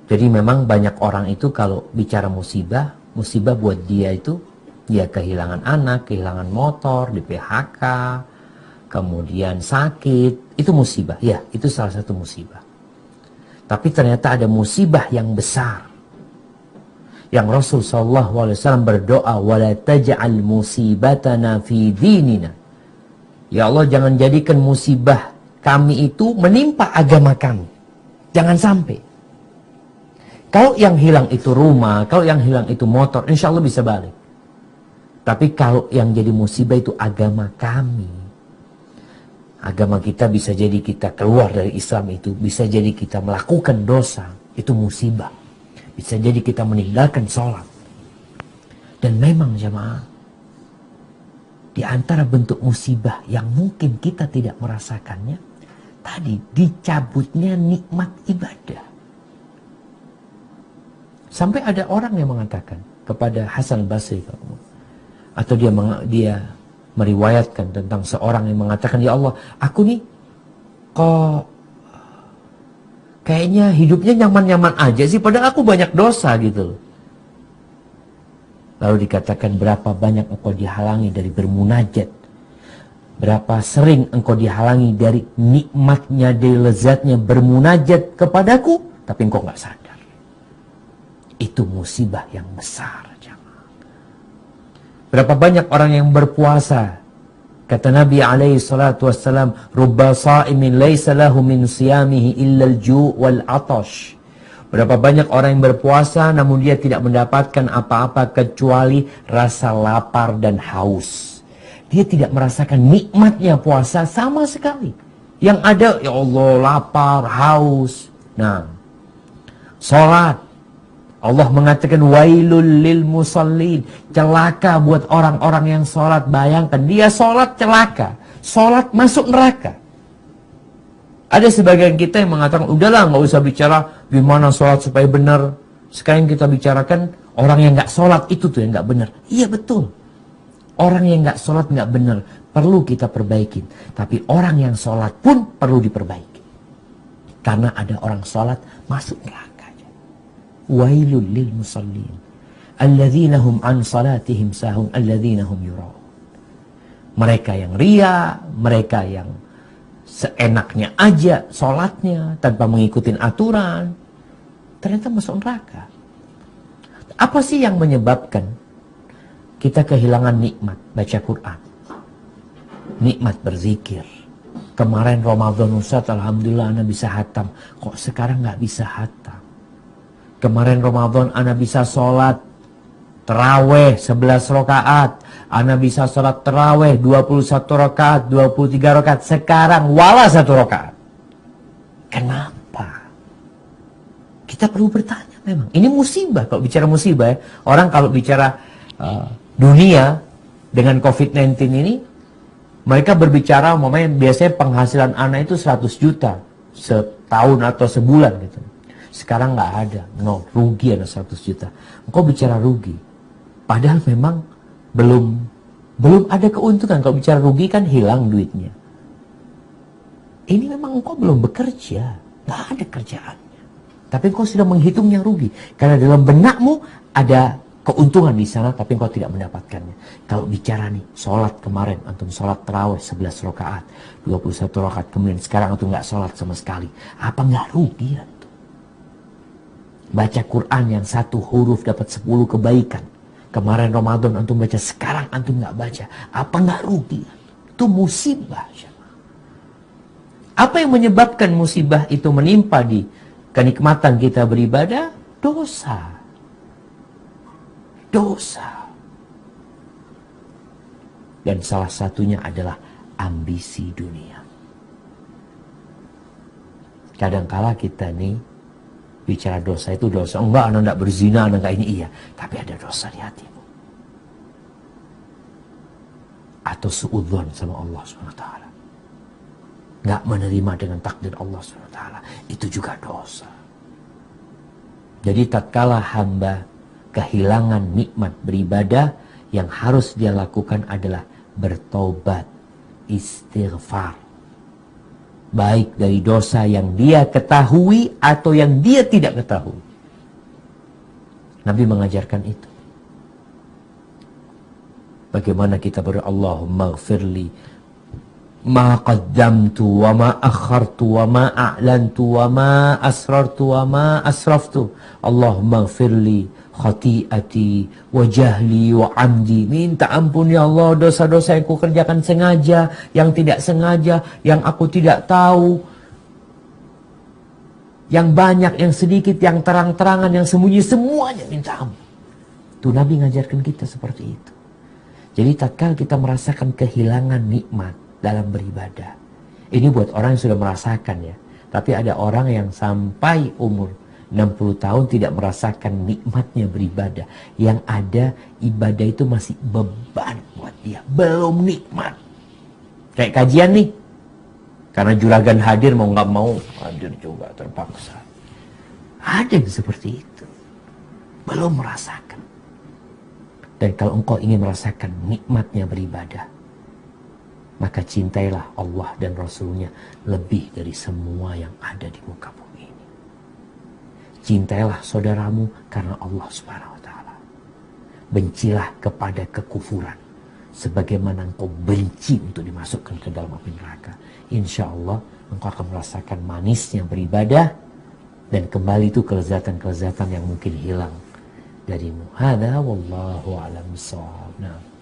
Jadi memang banyak orang itu kalau bicara musibah, musibah buat dia itu, dia kehilangan anak, kehilangan motor, di PHK, kemudian sakit, itu musibah. Ya, itu salah satu musibah. Tapi ternyata ada musibah yang besar. Yang Rasul SAW berdoa, وَلَا تَجْعَلْ مُصِيبَتَنَا فِي دِينِنَا. Ya Allah, jangan jadikan musibah kami itu menimpa agama kami. Jangan sampai. Kalau yang hilang itu rumah, kalau yang hilang itu motor, insya Allah bisa balik. Tapi kalau yang jadi musibah itu agama kami. Agama kita bisa jadi kita keluar dari Islam itu, bisa jadi kita melakukan dosa, itu musibah. Bisa jadi kita meninggalkan sholat. Dan memang jemaah, di antara bentuk musibah yang mungkin kita tidak merasakannya, tadi dicabutnya nikmat ibadah. Sampai ada orang yang mengatakan kepada Hasan Basri, atau dia meriwayatkan tentang seorang yang mengatakan, ya Allah, aku nih kok kayaknya hidupnya nyaman-nyaman aja sih, padahal aku banyak dosa gitu. Lalu dikatakan, berapa banyak engkau dihalangi dari bermunajat, berapa sering engkau dihalangi dari nikmatnya, dari lezatnya bermunajat kepadaku, tapi engkau gak sadar. Itu musibah yang besar. Berapa banyak orang yang berpuasa. Kata Nabi SAW, Rubba sa'imin laysa lahu min siyamihi illa al-ju' wal-atash. Berapa banyak orang yang berpuasa namun dia tidak mendapatkan apa-apa kecuali rasa lapar dan haus. Dia tidak merasakan nikmatnya puasa sama sekali. Yang ada, ya Allah, lapar, haus. Nah, sholat. Allah mengatakan wailul lil musallin, celaka buat orang-orang yang sholat. Bayangkan, dia sholat celaka, sholat masuk neraka. Ada sebagian kita yang mengatakan, udahlah nggak usah bicara gimana sholat supaya benar. Sekarang kita bicarakan orang yang nggak sholat itu tuh yang nggak benar. Iya betul, orang yang nggak sholat nggak benar, perlu kita perbaikin. Tapi orang yang sholat pun perlu diperbaiki, karena ada orang sholat masuk neraka. Wailul lil musallin alladzina hum an salatihim sahun alladzina hum yura'un. Mereka yang ria, mereka yang seenaknya aja sholatnya tanpa mengikuti aturan, ternyata masuk neraka. Apa sih yang menyebabkan kita kehilangan nikmat baca Quran, nikmat berzikir? Kemarin Ramadan Ustaz, alhamdulillah ana bisa hatam, kok sekarang nggak bisa hatam? Kemarin Ramadan ana bisa sholat terawih 11 rakaat, ana bisa sholat terawih 21 rakaat, 23 rakaat, sekarang wala 1 rakaat. Kenapa? Kita perlu bertanya memang. Ini musibah, kalau bicara musibah ya. Orang kalau bicara dunia dengan COVID-19 ini, mereka berbicara biasanya penghasilan anak itu 100 juta setahun atau sebulan gitu. Sekarang nggak ada, rugi ada 100 juta. Engkau bicara rugi, padahal memang belum ada keuntungan. Kalau bicara rugi kan hilang duitnya. Ini memang engkau belum bekerja, nggak ada kerjaannya. Tapi engkau sudah menghitungnya rugi, karena dalam benakmu ada keuntungan di sana, tapi engkau tidak mendapatkannya. Kalau bicara nih, sholat kemarin, antum sholat terawih 11 rakaat, 21 rakaat, kemudian sekarang antum nggak sholat sama sekali, apa nggak rugi ya? Baca Quran yang 1 huruf dapat 10 kebaikan. Kemarin Ramadan antum baca, sekarang antum nggak baca. Apa nggak rugi? Itu musibah. Apa yang menyebabkan musibah itu menimpa di kenikmatan kita beribadah? Dosa. Dosa. Dan salah satunya adalah ambisi dunia. Kadangkala kita nih bicara dosa itu dosa. Enggak, anak enggak berzina, anak enggak ini, iya. Tapi ada dosa di hatimu. Atau suudzon sama Allah SWT. Enggak menerima dengan takdir Allah SWT. Itu juga dosa. Jadi tatkala hamba kehilangan nikmat beribadah, yang harus dia lakukan adalah bertobat, istighfar. Baik dari dosa yang dia ketahui atau yang dia tidak ketahui. Nabi mengajarkan itu. Bagaimana kita berdoa, Allahumma gfirli ma qaddamtu wa ma akhartu wa ma a'lantu wa ma asrartu wa ma asraftu. Allahumma gfirli khati'ati wa jahli wa amdi. Minta ampun ya Allah dosa-dosa yang ku kerjakan sengaja, yang tidak sengaja, yang aku tidak tahu, yang banyak, yang sedikit, yang terang-terangan, yang sembunyi, semuanya minta ampun. Tuh Nabi ngajarkan kita seperti itu. Jadi tatkala kita merasakan kehilangan nikmat dalam beribadah, ini buat orang yang sudah merasakan ya. Tapi ada orang yang sampai umur 60 tahun tidak merasakan nikmatnya beribadah. Yang ada ibadah itu masih beban buat dia, belum nikmat. Kayak kajian nih, karena juragan hadir mau nggak mau hadir juga terpaksa. Ada yang seperti itu, belum merasakan. Dan kalau engkau ingin merasakan nikmatnya beribadah, maka cintailah Allah dan Rasulnya lebih dari semua yang ada di muka bumi ini. Cintailah saudaramu karena Allah Subhanahu wa Ta'ala. Bencilah kepada kekufuran sebagaimana engkau benci untuk dimasukkan ke dalam api neraka. Insya Allah engkau akan merasakan manisnya beribadah, dan kembali itu kelezatan-kelezatan yang mungkin hilang darimu. Hada wallahu a'lam bishawab. Nah.